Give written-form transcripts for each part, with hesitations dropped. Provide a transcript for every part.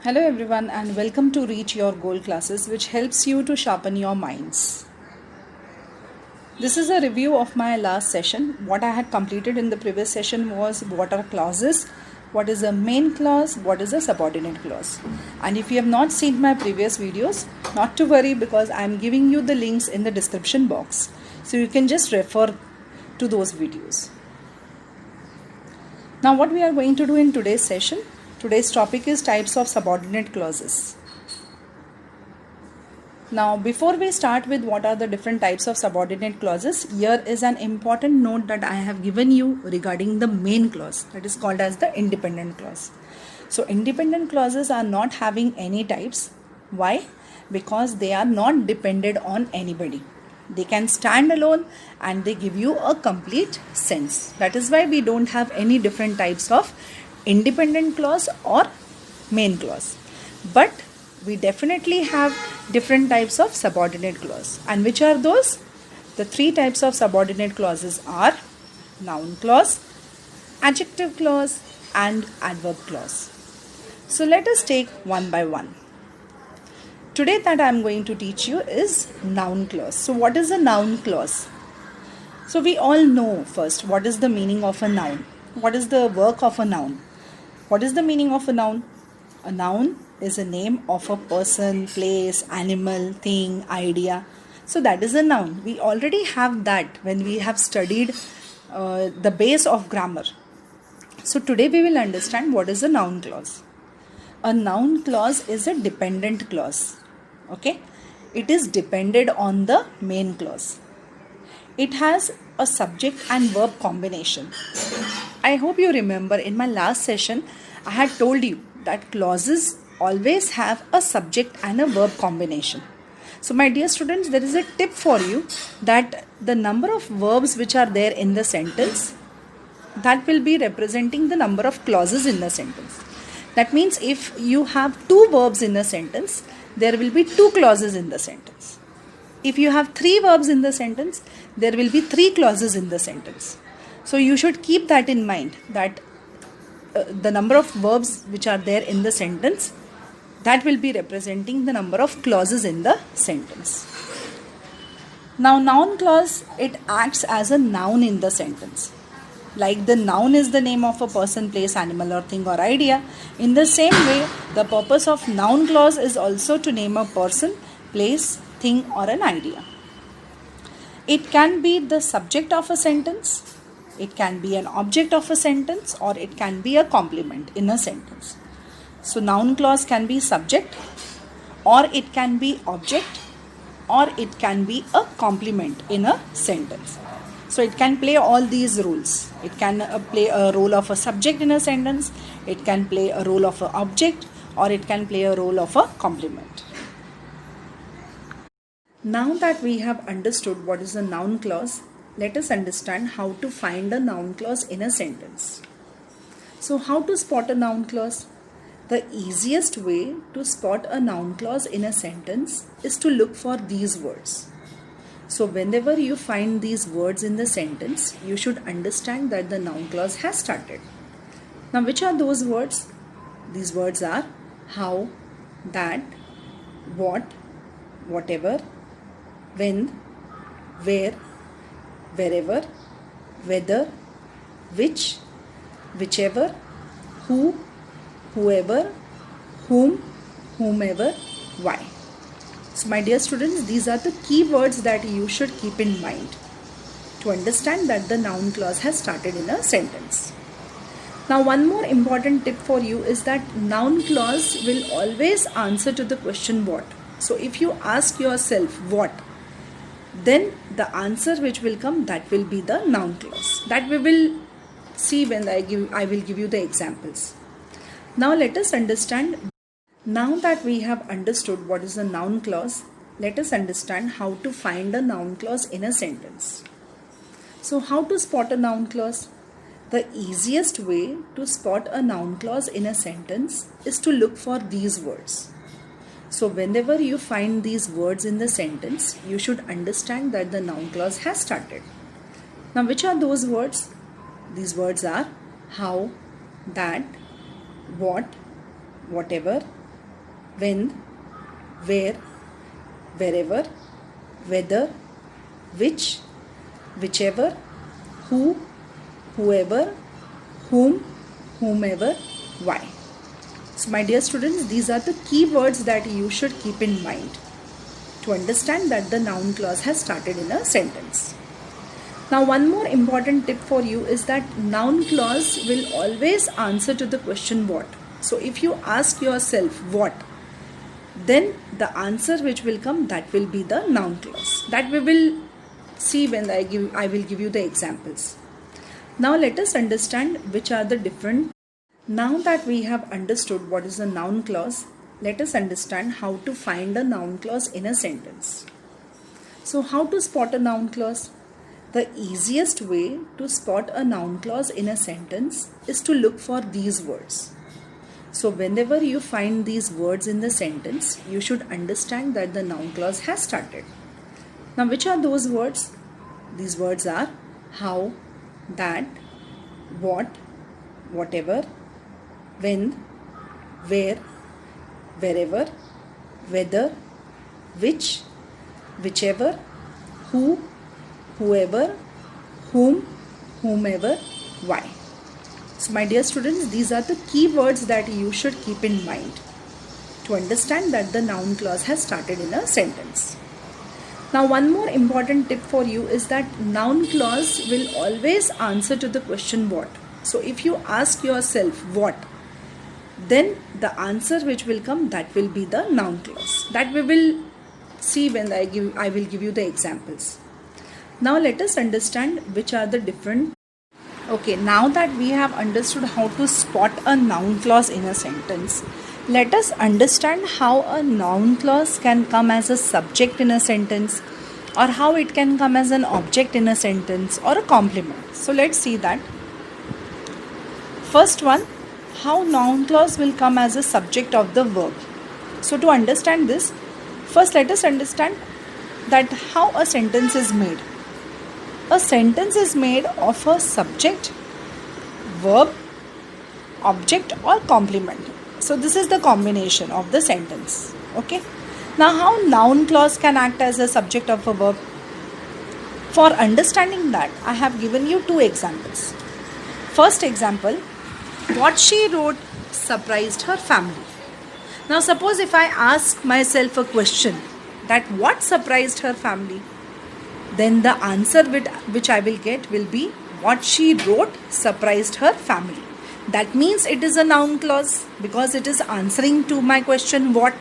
Hello everyone and welcome to Reach Your Goal classes, which helps you to sharpen your minds. This is a review of my last session. What I had completed in the previous session was what are clauses, what is a main clause, what is a subordinate clause. And if you have not seen my previous videos, not to worry because I am giving you the links in the description box. So you can just refer to those videos. Now what we are going to do in today's session, today's topic is types of subordinate clauses. Now before we start with what are the different types of subordinate clauses, here is an important note that I have given you regarding the main clause, that is called as the independent clause. So independent clauses are not having any types. Why? Because they are not dependent on anybody. They can stand alone and they give you a complete sense. That is why we don't have any different types of independent clause or main clause. But we definitely have different types of subordinate clause. And which are those? The three types of subordinate clauses are noun clause, adjective clause and adverb clause. So let us take one by one. Today that I am going to teach you is noun clause. So what is a noun clause? So we all know first what is the meaning of a noun. What is the work of a noun? What is the meaning of a noun? A noun is a name of a person, place, animal, thing, idea. So that is a noun. We already have that when we have studied the base of grammar. So today we will understand what is a noun clause. A noun clause is a dependent clause. Okay? It is dependent on the main clause. It has a subject and verb combination. I hope you remember in my last session I had told you that clauses always have a subject and a verb combination. So my dear students, there is a tip for you that the number of verbs which are there in the sentence, that will be representing the number of clauses in the sentence. That means if you have two verbs in a sentence, there will be two clauses in the sentence. If you have three verbs in the sentence, there will be three clauses in the sentence. So you should keep that in mind, that the number of verbs which are there in the sentence, that will be representing the number of clauses in the sentence. Now noun clause, it acts as a noun in the sentence. Like the noun is the name of a person, place, animal or thing or idea. In the same way, the purpose of noun clause is also to name a person, place, thing or an idea. It can be the subject of a sentence, it can be an object of a sentence, or it can be a complement in a sentence. So noun clause can be subject, or it can be object, or it can be a complement in a sentence. So it can play all these roles. It can play a role of a subject in a sentence, it can play a role of an object, or it can play a role of a complement. Now that we have understood what is a noun clause, let us understand how to find a noun clause in a sentence. So how to spot a noun clause? The easiest way to spot a noun clause in a sentence is to look for these words. So whenever you find these words in the sentence, you should understand that the noun clause has started. Now which are those words? These words are how, that, what, whatever, when, where, wherever, whether, which, whichever, who, whoever, whom, whomever, why. So my dear students, these are the key words that you should keep in mind to understand that the noun clause has started in a sentence. Now one more important tip for you is that noun clause will always answer to the question what. So if you ask yourself what, then the answer which will come, that will be the noun clause. That we will see when I will give you the examples. Now let us understand. Now that we have understood what is a noun clause, let us understand how to find a noun clause in a sentence. So how to spot a noun clause? The easiest way to spot a noun clause in a sentence is to look for these words. So whenever you find these words in the sentence, you should understand that the noun clause has started. Now which are those words? These words are how, that, what, whatever, when, where, wherever, whether, which, whichever, who, whoever, whom, whomever, why. So my dear students, these are the key words that you should keep in mind to understand that the noun clause has started in a sentence. Now one more important tip for you is that noun clause will always answer to the question what. So if you ask yourself what, then the answer which will come, that will be the noun clause. That we will see when I will give you the examples. Now let us understand which are the different. Now that we have understood what is a noun clause, let us understand how to find a noun clause in a sentence. So how to spot a noun clause? The easiest way to spot a noun clause in a sentence is to look for these words. So whenever you find these words in the sentence, you should understand that the noun clause has started. Now which are those words? These words are how, that, what, whatever, when, where, wherever, whether, which, whichever, who, whoever, whom, whomever, why. So my dear students, these are the key words that you should keep in mind to understand that the noun clause has started in a sentence. Now one more important tip for you is that noun clause will always answer to the question what. So if you ask yourself what, then the answer which will come, that will be the noun clause. That we will see when I will give you the examples. Now let us understand which are the different. Okay, now that we have understood how to spot a noun clause in a sentence, let us understand how a noun clause can come as a subject in a sentence, or how it can come as an object in a sentence, or a complement. So let's see that. First one, how noun clause will come as a subject of the verb. So to understand this, first let us understand that how a sentence is made. A sentence is made of a subject, verb, object or complement. So this is the combination of the sentence. Okay. Now how noun clause can act as a subject of a verb? For understanding that, I have given you two examples. First example, what she wrote surprised her family. Now suppose if I ask myself a question that what surprised her family, then the answer which I will get will be what she wrote surprised her family. That means it is a noun clause because it is answering to my question what.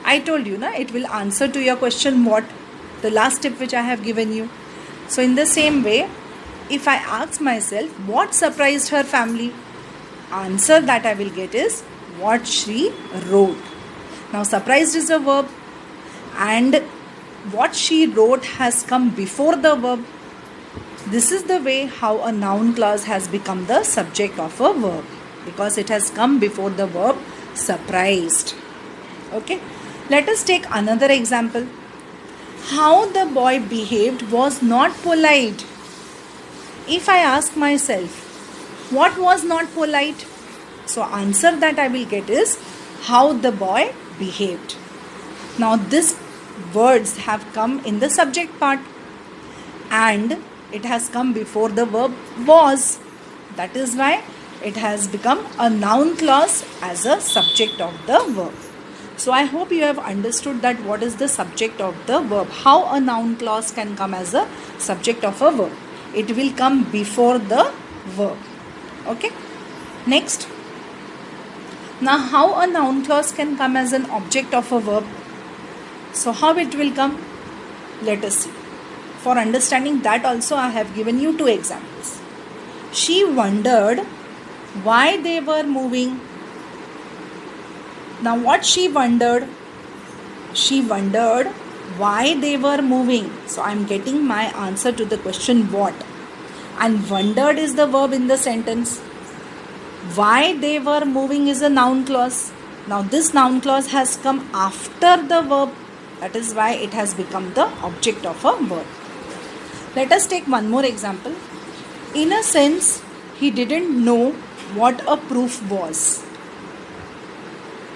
I told you, it will answer to your question what, the last tip which I have given you. So in the same way, if I ask myself what surprised her family, answer that I will get is what she wrote. Now surprised is a verb and what she wrote has come before the verb. This is the way how a noun clause has become the subject of a verb, because it has come before the verb surprised. Okay. Let us take another example. How the boy behaved was not polite. If I ask myself, what was not polite? So answer that I will get is how the boy behaved. Now these words have come in the subject part and it has come before the verb was. That is why it has become a noun clause as a subject of the verb. So I hope you have understood that what is the subject of the verb. How a noun clause can come as a subject of a verb. It will come before the verb. Okay. Next. Now how a noun clause can come as an object of a verb. So how it will come? Let us see. For understanding that also I have given you two examples. She wondered why they were moving. Now what she wondered? She wondered why they were moving. So I am getting my answer to the question what. And wondered is the verb in the sentence. Why they were moving is a noun clause. Now this noun clause has come after the verb. That is why it has become the object of a verb. Let us take one more example. In a sense, he didn't know what a proof was.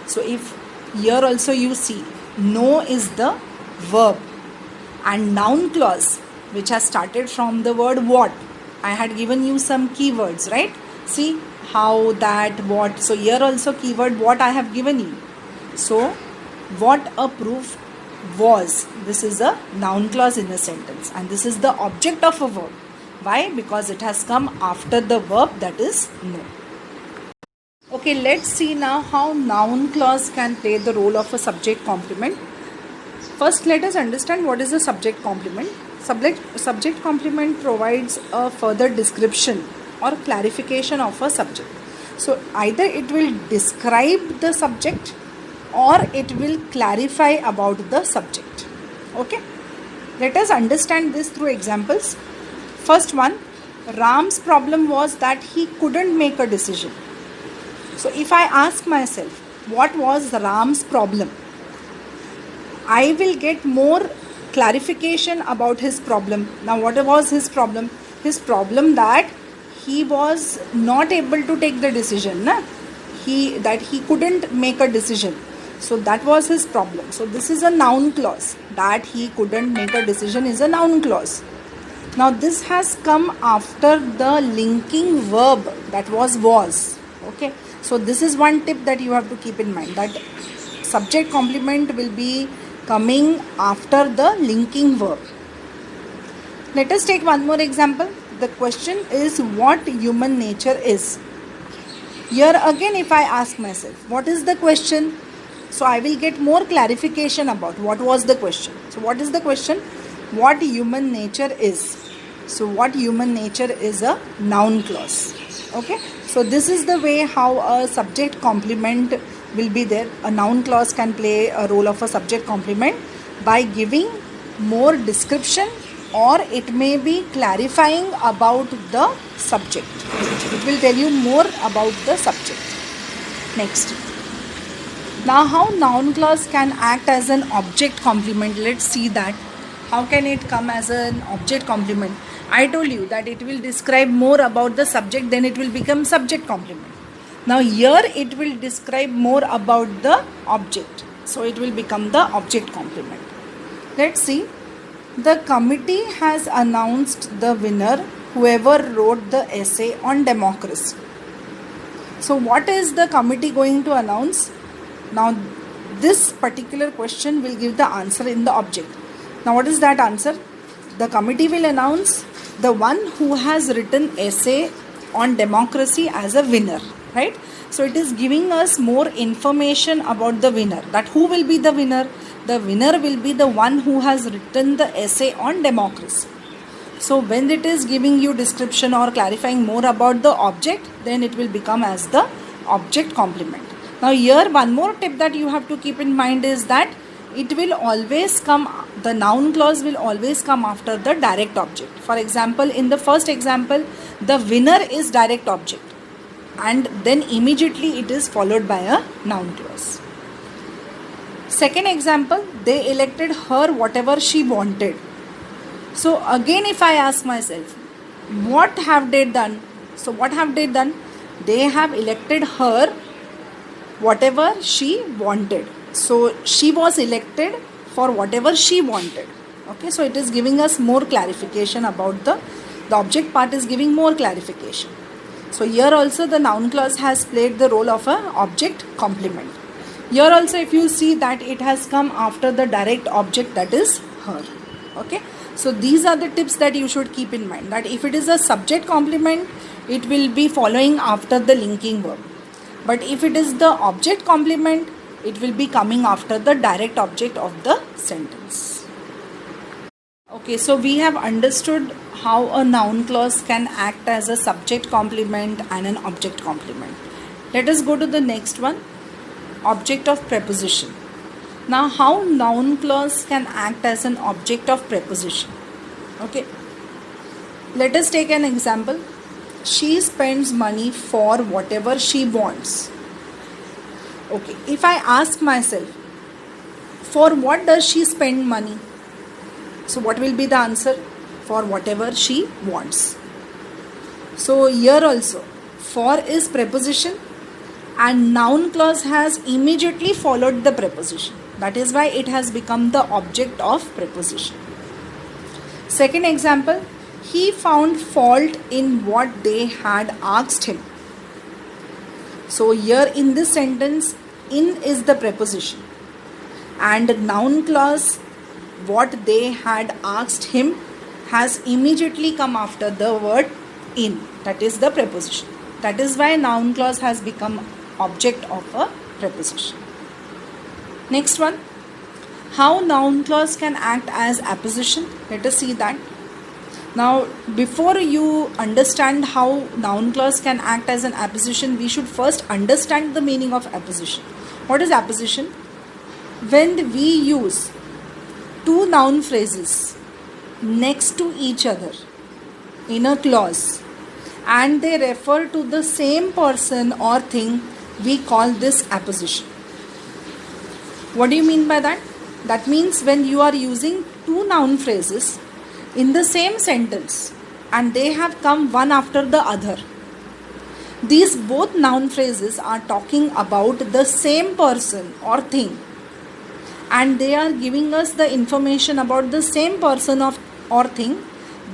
So if Here also you see, know is the verb, and noun clause which has started from the word what. I had given you some keywords, right? See, how, that, what. So here also keyword what I have given you. So what a proof was. This is a noun clause in a sentence, and this is the object of a verb. Why? Because it has come after the verb, that is know. Okay, let's see now how noun clause can play the role of a subject complement. First, let us understand what is a subject complement. Subject complement provides a further description or clarification of a subject. So either it will describe the subject or it will clarify about the subject. Okay, let us understand this through examples. First one, Ram's problem was that he couldn't make a decision. So if I ask myself, what was Ram's problem? I will get more clarification about his problem. Now what was his problem? His problem that he was not able to take the decision. That he couldn't make a decision. So that was his problem. So this is a noun clause. That he couldn't make a decision is a noun clause. Now this has come after the linking verb, that was. Okay. So this is one tip that you have to keep in mind, that subject complement will be coming after the linking verb. Let us take one more example. The question is what human nature is. Here again, if I ask myself, what is the question? So I will get more clarification about what was the question. So what is the question? What human nature is. So what human nature is a noun clause. Okay. So this is the way how a subject complement will be there. A noun clause can play a role of a subject complement by giving more description, or it may be clarifying about the subject. It will tell you more about the subject. Next. Now how noun clause can act as an object complement. Let's see that. How can it come as an object complement? I told you that it will describe more about the subject, then it will become subject complement. Now here it will describe more about the object. So it will become the object complement. Let's see. The committee has announced the winner, whoever wrote the essay on democracy. So what is the committee going to announce? Now this particular question will give the answer in the object. Now what is that answer? The committee will announce the one who has written essay on democracy as a winner, right? So it is giving us more information about the winner, that who will be the winner. The winner will be the one who has written the essay on democracy. So when it is giving you description or clarifying more about the object, then it will become as the object complement. Now here one more tip that you have to keep in mind is that it will always come, the noun clause will always come after the direct object. For example, in the first example, the winner is direct object, and then immediately it is followed by a noun clause. Second example, they elected her whatever she wanted. So again, if I ask myself, what have they done? So what have they done? They have elected her whatever she wanted. So she was elected for whatever she wanted. Okay, so it is giving us more clarification about the object part is giving more clarification. So here also the noun clause has played the role of an object complement. Here also if you see that it has come after the direct object, that is her. Okay, so these are the tips that you should keep in mind, that if it is a subject complement, it will be following after the linking verb. But if it is the object complement, it will be coming after the direct object of the sentence. Okay, so we have understood how a noun clause can act as a subject complement and an object complement. Let us go to the next one, object of preposition. Now how noun clause can act as an object of preposition. Okay, let us take an example. She spends money for whatever she wants. Okay, if I ask myself, for what does she spend money? So what will be the answer? For whatever she wants. So here also, for is preposition and noun clause has immediately followed the preposition. That is why it has become the object of preposition. Second example, he found fault in what they had asked him. So here in this sentence, in is the preposition and noun clause what they had asked him has immediately come after the word in, that is the preposition. That is why noun clause has become object of a preposition. Next one, how noun clause can act as apposition. Let us see that. Now, before you understand how noun clause can act as an apposition, we should first understand the meaning of apposition. What is apposition? When we use two noun phrases next to each other in a clause and they refer to the same person or thing, we call this apposition. What do you mean by that? That means when you are using two noun phrases in the same sentence and they have come one after the other, these both noun phrases are talking about the same person or thing and they are giving us the information about the same person or thing,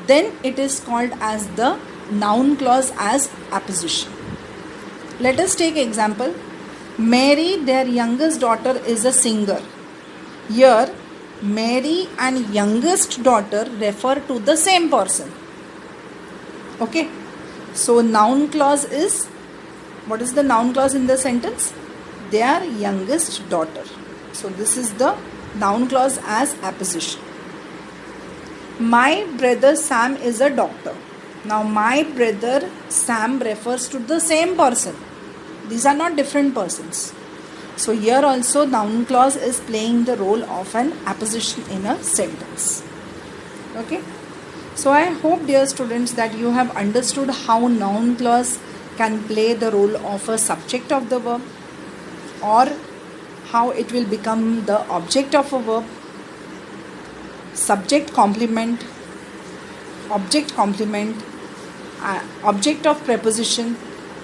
then it is called as the noun clause as apposition. Let us take example. Mary, their youngest daughter, is a singer. Here Mary and youngest daughter refer to the same person. Okay, so noun clause is, what is the noun clause in the sentence? Their youngest daughter. So this is the noun clause as apposition. My brother Sam is a doctor. Now my brother Sam refers to the same person. These are not different persons. So here also noun clause is playing the role of an apposition in a sentence. Okay. So I hope, dear students, that you have understood how noun clause can play the role of a subject of the verb or how it will become the object of a verb, subject complement, object complement, object of preposition,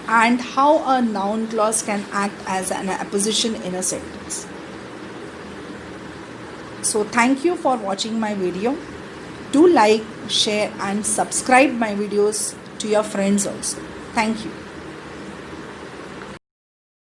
and how a noun clause can act as an apposition in a sentence. So thank you for watching my video. Do like, share and subscribe my videos to your friends also. Thank you.